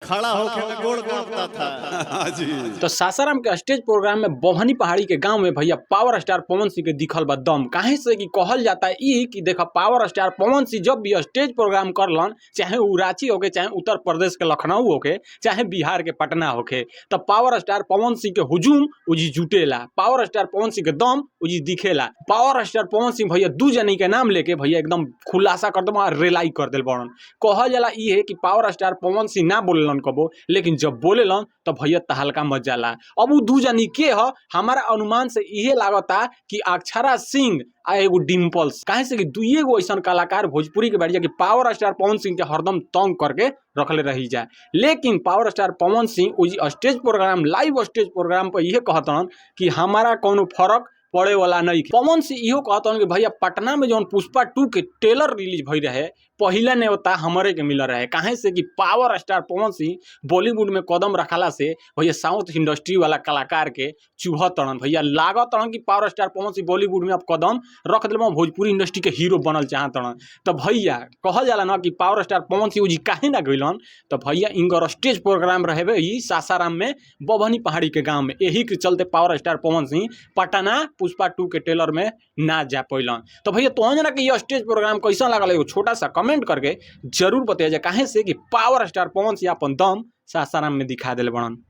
खड़ा होके में गोड़ कांपता था। हाँ जी। तो सासाराम के स्टेज प्रोग्राम में बभनी पहाड़ी के गांव में भैया पावर स्टार पवन सिंह के दिखल बा दम। काहे से कि कहल जाता है ई कि देखा पावर स्टार पवन सिंह जब भी स्टेज प्रोग्राम करलन, चाहे उ रांची होके, चाहे उत्तर प्रदेश के लखनऊ होके, चाहे बिहार के पटना होके, तो पावर स्टार पवन सिंह के हुजूम उजी जुटेला, पावर स्टार पवन सिंह के दम उजी दिखेला। पावर स्टार पवन सिंह भैया दू जनी के नाम लेके भैया एकदम खुलासा कर दम, रेलाई कर दिल बड़न। कहल जाला ई है कि पावर स्टार पवन सिंह ना बोलेलन कबो, लेकिन जब बोलेलन तो भैया तहलका मच जाला। अब उ दू जनी के ह, हमारा अनुमान से इहे लागता कि अक्षरा सिंह आ एगो डिम्पल्स। काहे से कि दुइये गो ऐसन कलाकार भोजपुरी के बाड़ी कि पावर स्टार पवन सिंह के हरदम तंग करके रखले रही जाए। लेकिन पावर स्टार पवन सिंह उजी stage program, live stage program पर इहे कहतन कि हमारा कोनो फर्क पड़े वाला नहीं। पवन सिंह इहो कहतन कि भैया पटना में जौन पुष्पा 2 के ट्रेलर रिलीज भई रहे, पहले न्योता हमरे के मिल रहे। काहे से कि पावर स्टार पवन सिंह बॉलीवुड में कदम रखला से भैया साउथ इंडस्ट्री वाला कलाकार के चुभत तड़न। भैया लागत तड़न कि पावर स्टार पवन सिंह बॉलीवुड में अब कदम रख दिल, भोजपुरी इंडस्ट्री के हीरो बनल चाहत तड़न। तो भैया कहल जाला ना कि पावर स्टार पवन सिंह जी काहे ना गइलन, तो भैया इनकर स्टेज प्रोग्राम रहे ई सासाराम में बभनी पहाड़ी के गाँव में। यही के चलते पावर स्टार पवन सिंह पटना पुष्पा 2 के ट्रेलर में ना जा पैलन। तो भैया तो जना कि ये स्टेज प्रोग्राम कैसा लागल, एगो छोटा सा कमेंट करके जरूर बताइए। काहे से कि पावर स्टार पवन सिंह अपन दम सासाराम में दिखा दिल बड़न।